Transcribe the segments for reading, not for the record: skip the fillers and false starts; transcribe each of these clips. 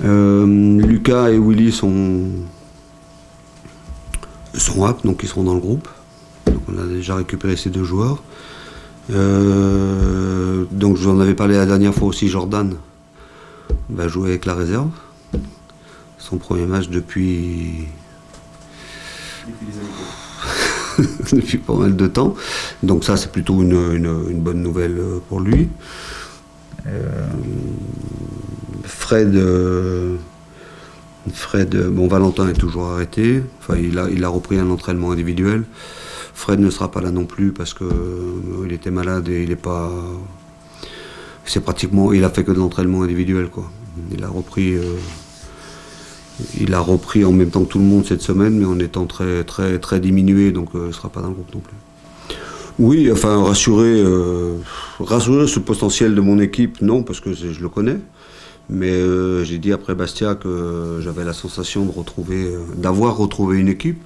Oui. Lucas et Willy sont aptes, donc ils seront dans le groupe. Donc on a déjà récupéré ces 2 joueurs. Donc je vous en avais parlé la dernière fois aussi, Jordan va jouer avec la réserve. Son premier match depuis depuis pas mal de temps. Donc ça c'est plutôt une bonne nouvelle pour lui. Fred, bon, Valentin est toujours arrêté. Enfin, il a repris un entraînement individuel. Fred ne sera pas là non plus parce que il était malade et il a fait que de l'entraînement individuel, quoi. Il a repris en même temps que tout le monde cette semaine, mais en étant très très très diminué, donc il ne sera pas dans le groupe non plus. Oui, enfin rassurer ce potentiel de mon équipe, non, parce que je le connais. Mais j'ai dit après Bastia que j'avais la sensation d'avoir retrouvé une équipe.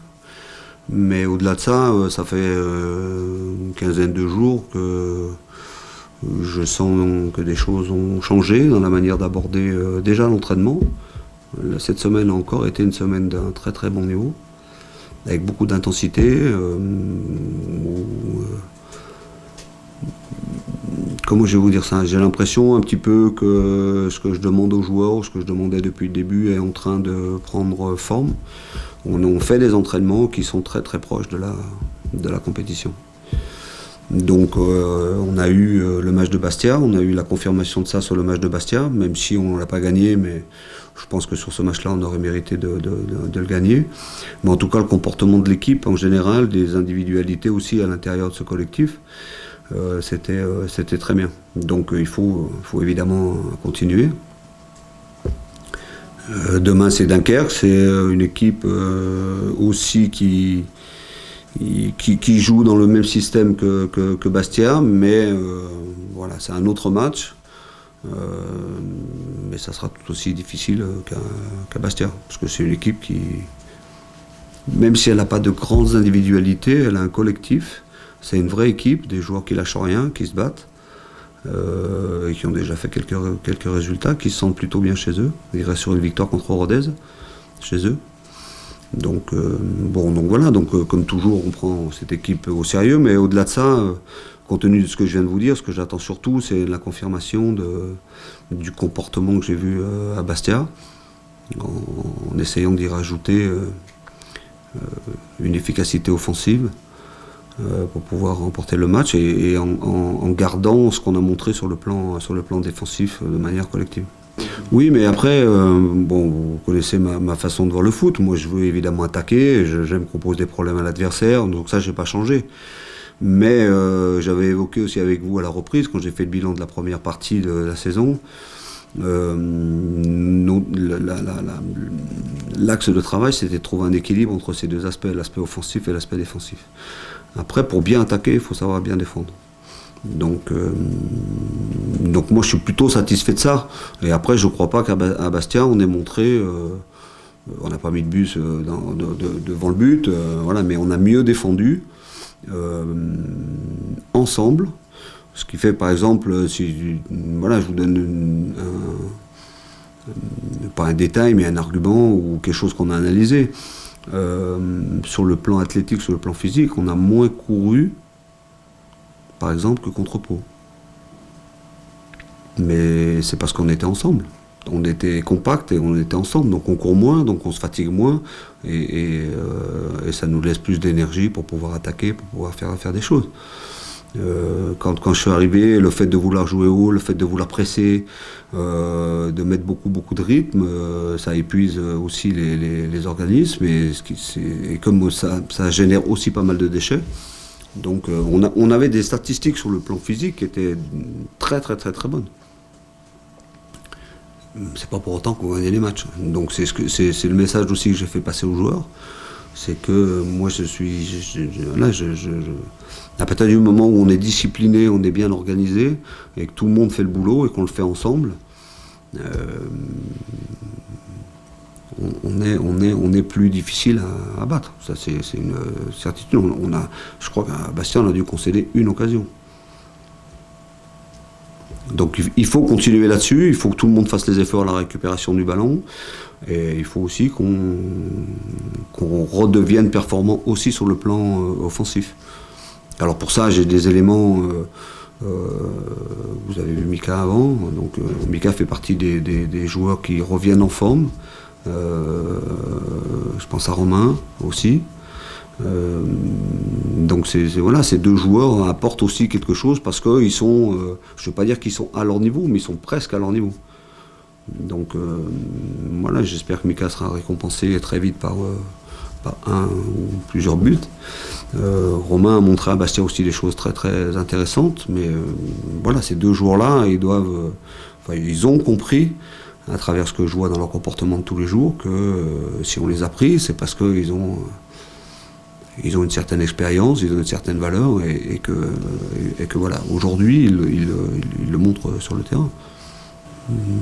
Mais au-delà de ça, ça fait une quinzaine de jours que je sens que des choses ont changé dans la manière d'aborder déjà l'entraînement. Cette semaine a encore été une semaine d'un très très bon niveau, avec beaucoup d'intensité. Comment je vais vous dire ça? J'ai l'impression un petit peu que ce que je demande aux joueurs, ce que je demandais depuis le début, est en train de prendre forme. On fait des entraînements qui sont très très proches de la compétition. Donc on a eu le match de Bastia, on a eu la confirmation de ça sur le match de Bastia, même si on ne l'a pas gagné, mais je pense que sur ce match-là, on aurait mérité de le gagner. Mais en tout cas, le comportement de l'équipe en général, des individualités aussi à l'intérieur de ce collectif, c'était très bien. Donc il faut évidemment continuer. Demain c'est Dunkerque, c'est une équipe aussi qui joue dans le même système que Bastia, mais voilà, c'est un autre match. Mais ça sera tout aussi difficile qu'à Bastia, parce que c'est une équipe qui, même si elle n'a pas de grandes individualités, elle a un collectif. C'est une vraie équipe, des joueurs qui lâchent rien, qui se battent, et qui ont déjà fait quelques résultats, qui se sentent plutôt bien chez eux. Ils restent sur une victoire contre Rodez, chez eux. Donc, donc voilà, comme toujours, on prend cette équipe au sérieux, mais au-delà de ça, compte tenu de ce que je viens de vous dire, ce que j'attends surtout, c'est la confirmation du comportement que j'ai vu à Bastia, en essayant d'y rajouter une efficacité offensive, pour pouvoir remporter le match et en gardant ce qu'on a montré sur le plan défensif de manière collective. Oui, mais après, vous connaissez ma façon de voir le foot. Moi, je veux évidemment attaquer, j'aime qu'on pose des problèmes à l'adversaire, donc ça, je n'ai pas changé. Mais j'avais évoqué aussi avec vous à la reprise, quand j'ai fait le bilan de la première partie de la saison, l'axe de travail, c'était de trouver un équilibre entre ces deux aspects, l'aspect offensif et l'aspect défensif. Après, pour bien attaquer, il faut savoir bien défendre. Donc moi, je suis plutôt satisfait de ça. Et après, je ne crois pas qu'à Bastia, on ait montré... on n'a pas mis de but devant le but, voilà, mais on a mieux défendu ensemble. Ce qui fait, par exemple, je vous donne pas un détail, mais un argument ou quelque chose qu'on a analysé. Sur le plan athlétique, sur le plan physique, on a moins couru, par exemple, que contre Pau. Mais c'est parce qu'on était ensemble. On était compact et on était ensemble, donc on court moins, donc on se fatigue moins, et ça nous laisse plus d'énergie pour pouvoir attaquer, pour pouvoir faire des choses. Quand je suis arrivé, le fait de vouloir jouer haut, le fait de vouloir presser, de mettre beaucoup de rythme, ça épuise aussi les organismes, et comme ça génère aussi pas mal de déchets. Donc on avait des statistiques sur le plan physique qui étaient très très très très bonnes. C'est pas pour autant qu'on gagnait les matchs. Donc c'est le message aussi que j'ai fait passer aux joueurs. C'est que moi à partir du moment où on est discipliné, on est bien organisé, et que tout le monde fait le boulot et qu'on le fait ensemble, on est plus difficile à battre. Ça c'est une certitude. Je crois qu'à Bastia on a dû concéder une occasion. Donc il faut continuer là-dessus, il faut que tout le monde fasse les efforts à la récupération du ballon, et il faut aussi qu'on redevienne performant aussi sur le plan offensif. Alors pour ça, j'ai des éléments, vous avez vu Mika avant, donc Mika fait partie des joueurs qui reviennent en forme. Je pense à Romain aussi. Donc voilà, ces deux joueurs apportent aussi quelque chose parce qu'ils sont, je ne veux pas dire qu'ils sont à leur niveau, mais ils sont presque à leur niveau. Donc voilà, j'espère que Mika sera récompensé très vite par un ou plusieurs buts. Romain a montré à Bastia aussi des choses très très intéressantes, mais voilà, ces deux joueurs-là, ils ont compris à travers ce que je vois dans leur comportement de tous les jours que si on les a pris, c'est parce qu'ils ont une certaine expérience, ils ont une certaine valeur et que voilà, aujourd'hui ils le montrent sur le terrain.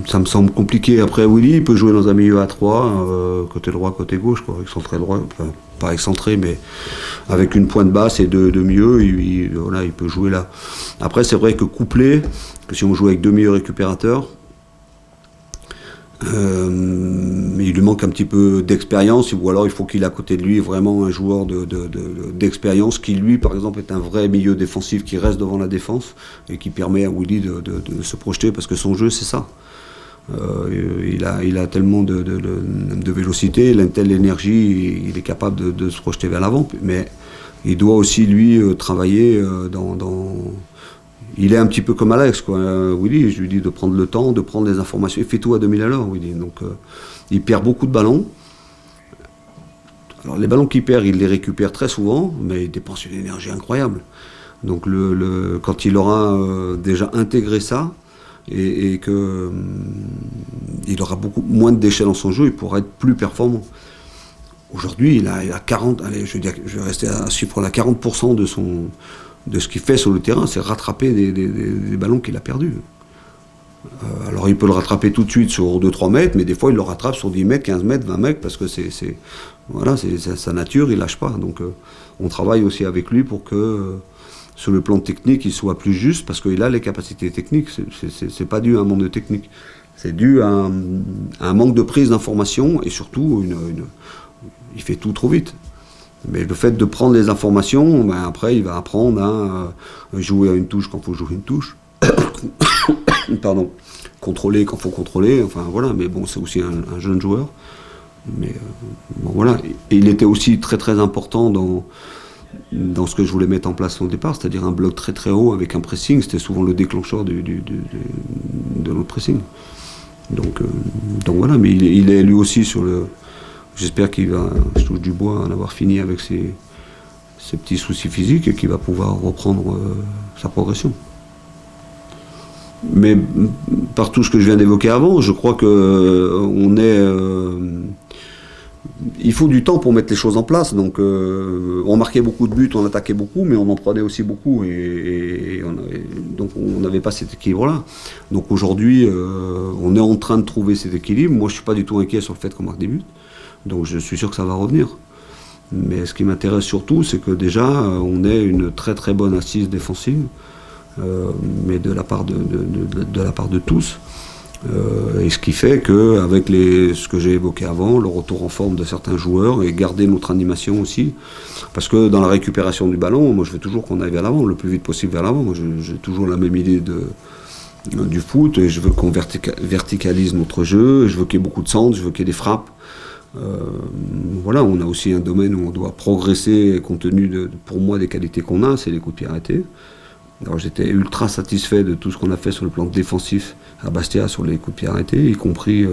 Ça me semble compliqué. Après, Willy, il peut jouer dans un milieu à 3, côté droit, côté gauche, quoi, excentré droit, enfin, pas excentré, mais avec une pointe basse et deux milieux, voilà, il peut jouer là. Après, c'est vrai que couplé, que si on joue avec deux milieux récupérateurs, il lui manque un petit peu d'expérience, ou alors il faut qu'il ait à côté de lui vraiment un joueur d'expérience qui, lui, par exemple, est un vrai milieu défensif qui reste devant la défense et qui permet à Willy de se projeter, parce que son jeu, c'est ça. Il a tellement de vélocité, il a une telle énergie, il est capable de se projeter vers l'avant, mais il doit aussi, lui, travailler il est un petit peu comme Alex, quoi. Willy, je lui dis de prendre le temps, de prendre les informations. Il fait tout à 2000 à l'heure, Willy. Donc, il perd beaucoup de ballons. Alors, les ballons qu'il perd, il les récupère très souvent, mais il dépense une énergie incroyable. Donc, quand il aura déjà intégré ça, et que il aura beaucoup moins de déchets dans son jeu, il pourra être plus performant. Aujourd'hui, il a 40, allez, je vais rester à un chiffre là, 40% de ce qu'il fait sur le terrain, c'est rattraper des ballons qu'il a perdus. Alors il peut le rattraper tout de suite sur 2-3 mètres, mais des fois il le rattrape sur 10 mètres, 15 mètres, 20 mètres, parce que c'est sa nature, il lâche pas. Donc on travaille aussi avec lui pour que sur le plan technique il soit plus juste, parce qu'il a les capacités techniques, c'est pas dû à un manque de technique, c'est dû à un manque de prise d'information, et surtout il fait tout trop vite. Mais le fait de prendre les informations, ben après il va apprendre à jouer à une touche quand il faut jouer une touche. Pardon. Contrôler quand il faut contrôler, enfin voilà, mais bon, c'est aussi un jeune joueur. Mais bon voilà. Et il était aussi très très important dans ce que je voulais mettre en place au départ, c'est-à-dire un bloc très très haut avec un pressing, c'était souvent le déclencheur de notre pressing. Donc voilà, mais il est lui aussi sur le. J'espère qu'il va, je touche du bois, en avoir fini avec ses petits soucis physiques et qu'il va pouvoir reprendre sa progression. Mais par tout ce que je viens d'évoquer avant, je crois que il faut du temps pour mettre les choses en place. Donc on marquait beaucoup de buts, on attaquait beaucoup, mais on en prenait aussi beaucoup. Donc on n'avait pas cet équilibre-là. Donc aujourd'hui, on est en train de trouver cet équilibre. Moi, je ne suis pas du tout inquiet sur le fait qu'on marque des buts. Donc je suis sûr que ça va revenir. Mais ce qui m'intéresse surtout, c'est que déjà, on ait une très très bonne assise défensive, mais de la part de tous. Et ce qui fait qu'avec ce que j'ai évoqué avant, le retour en forme de certains joueurs, et garder notre animation aussi, parce que dans la récupération du ballon, moi je veux toujours qu'on aille vers l'avant, le plus vite possible vers l'avant. Moi, j'ai toujours la même idée du foot, et je veux qu'on verticalise notre jeu, je veux qu'il y ait beaucoup de centres, je veux qu'il y ait des frappes. Voilà, on a aussi un domaine où on doit progresser compte tenu pour moi des qualités qu'on a, c'est les coups de pied arrêtés. Alors j'étais ultra satisfait de tout ce qu'on a fait sur le plan défensif à Bastia sur les coups de pied arrêtés, y compris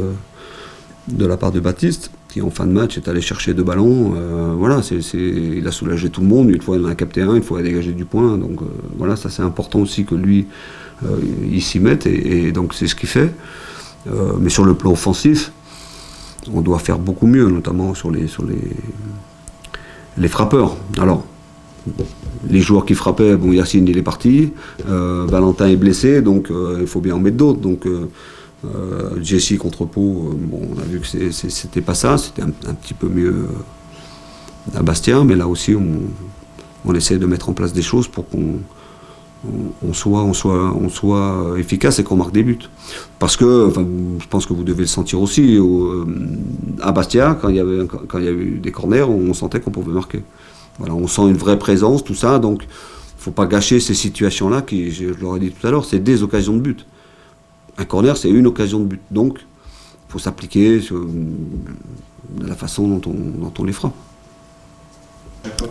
de la part de Baptiste, qui en fin de match est allé chercher 2 ballons. Voilà, il a soulagé tout le monde, une fois il en a capté un, une fois il a dégagé du point. Donc voilà, ça c'est important aussi que lui il s'y mette, et donc c'est ce qu'il fait. Mais sur le plan offensif, on doit faire beaucoup mieux, notamment sur les frappeurs. Alors, les joueurs qui frappaient, bon, Yacine il est parti, Valentin est blessé, donc il faut bien en mettre d'autres. Donc Jesse contre Pau, bon, on a vu que c'était pas ça, c'était un petit peu mieux à Bastia, mais là aussi on essaie de mettre en place des choses pour on soit efficace et qu'on marque des buts. Parce que, enfin, je pense que vous devez le sentir aussi, à Bastia, quand il y a eu des corners, on sentait qu'on pouvait marquer. Voilà, on sent une vraie présence, tout ça, donc il ne faut pas gâcher ces situations-là, qui, je l'aurais dit tout à l'heure, c'est des occasions de but. Un corner, c'est une occasion de but. Donc, il faut s'appliquer de la façon dont on les frappe.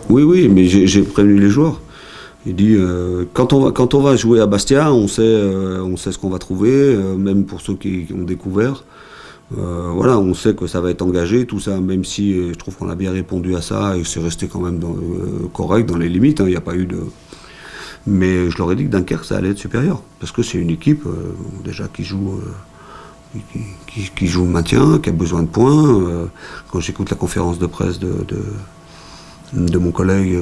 Oui, mais j'ai prévenu les joueurs. Il dit, quand on va jouer à Bastia, on sait ce qu'on va trouver, même pour ceux qui ont découvert. Voilà, on sait que ça va être engagé, tout ça, même si je trouve qu'on a bien répondu à ça et que c'est resté quand même correct, dans les limites, il n'y a pas eu de... Mais je leur ai dit que Dunkerque, ça allait être supérieur, parce que c'est une équipe déjà qui joue le maintien, qui a besoin de points. Quand j'écoute la conférence de presse de mon collègue,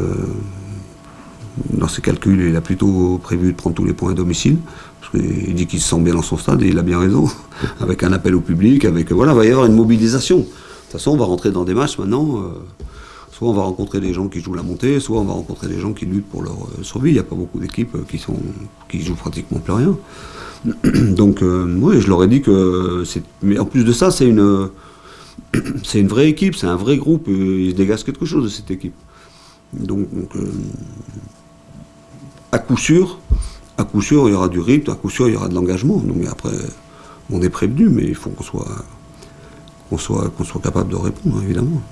dans ses calculs, il a plutôt prévu de prendre tous les points à domicile, parce qu'il dit qu'il se sent bien dans son stade, et il a bien raison, avec un appel au public, voilà, il va y avoir une mobilisation. De toute façon, on va rentrer dans des matchs maintenant, soit on va rencontrer des gens qui jouent la montée, soit on va rencontrer des gens qui luttent pour leur survie. Il n'y a pas beaucoup d'équipes qui jouent pratiquement plus rien. Donc, oui, je leur ai dit que... Mais en plus de ça, c'est une vraie équipe, c'est un vrai groupe, il se dégage quelque chose de cette équipe. Donc à coup sûr, il y aura du rythme, à coup sûr, il y aura de l'engagement. Donc après, on est prévenu, mais il faut qu'on soit capable de répondre, évidemment.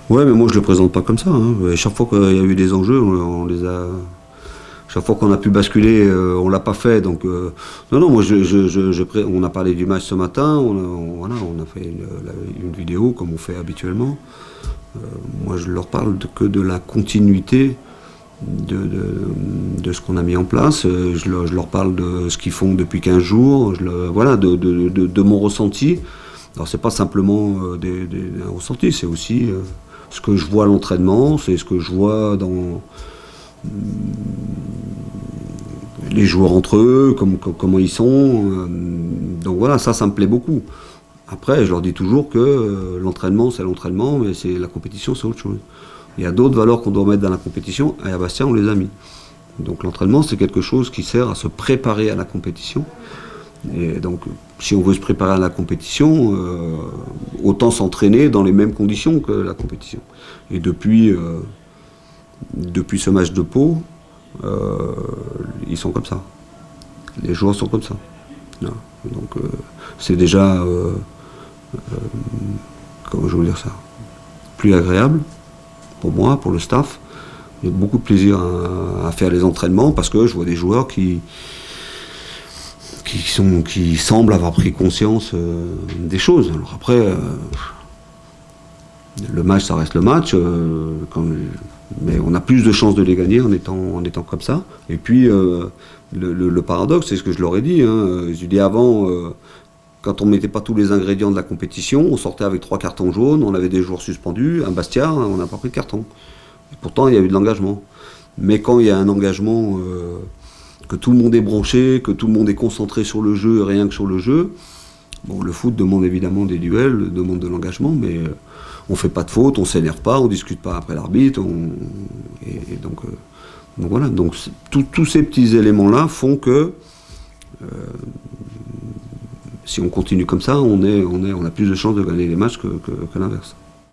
Ouais, mais moi je le présente pas comme ça. Chaque fois qu'il y a eu des enjeux, on les a. Chaque fois qu'on a pu basculer, on l'a pas fait. Donc non, moi on a parlé du match ce matin. On a fait une vidéo comme on fait habituellement. Moi je leur parle que de la continuité de ce qu'on a mis en place. Je leur parle de ce qu'ils font depuis 15 jours. De mon ressenti. Alors c'est pas simplement un ressenti, c'est aussi ce que je vois à l'entraînement, c'est ce que je vois dans les joueurs entre eux, comment ils sont. Donc voilà, ça me plaît beaucoup. Après, je leur dis toujours que l'entraînement, c'est l'entraînement, mais la compétition, c'est autre chose. Il y a d'autres valeurs qu'on doit mettre dans la compétition, et à Bastia, on les a mis. Donc l'entraînement, c'est quelque chose qui sert à se préparer à la compétition. Et donc, si on veut se préparer à la compétition, autant s'entraîner dans les mêmes conditions que la compétition. Et depuis ce match de Pau, ils sont comme ça. Les joueurs sont comme ça. Donc, c'est déjà, comment je veux dire ça, plus agréable pour moi, pour le staff. J'ai beaucoup de plaisir à faire les entraînements parce que je vois des joueurs qui semblent avoir pris conscience des choses. Alors après, le match, ça reste le match, mais on a plus de chances de les gagner en étant comme ça. Et puis, le paradoxe, c'est ce que je leur ai dit. Je dis avant, quand on ne mettait pas tous les ingrédients de la compétition, on sortait avec 3 cartons jaunes, on avait des joueurs suspendus. À Bastia, on n'a pas pris de carton. Et pourtant, il y a eu de l'engagement. Mais quand il y a un engagement, que tout le monde est branché, que tout le monde est concentré sur le jeu, rien que sur le jeu, bon, le foot demande évidemment des duels, demande de l'engagement, mais on ne fait pas de faute, on ne s'énerve pas, on ne discute pas après l'arbitre. Donc voilà. Donc tous ces petits éléments-là font que si on continue comme ça, on a plus de chances de gagner les matchs que l'inverse.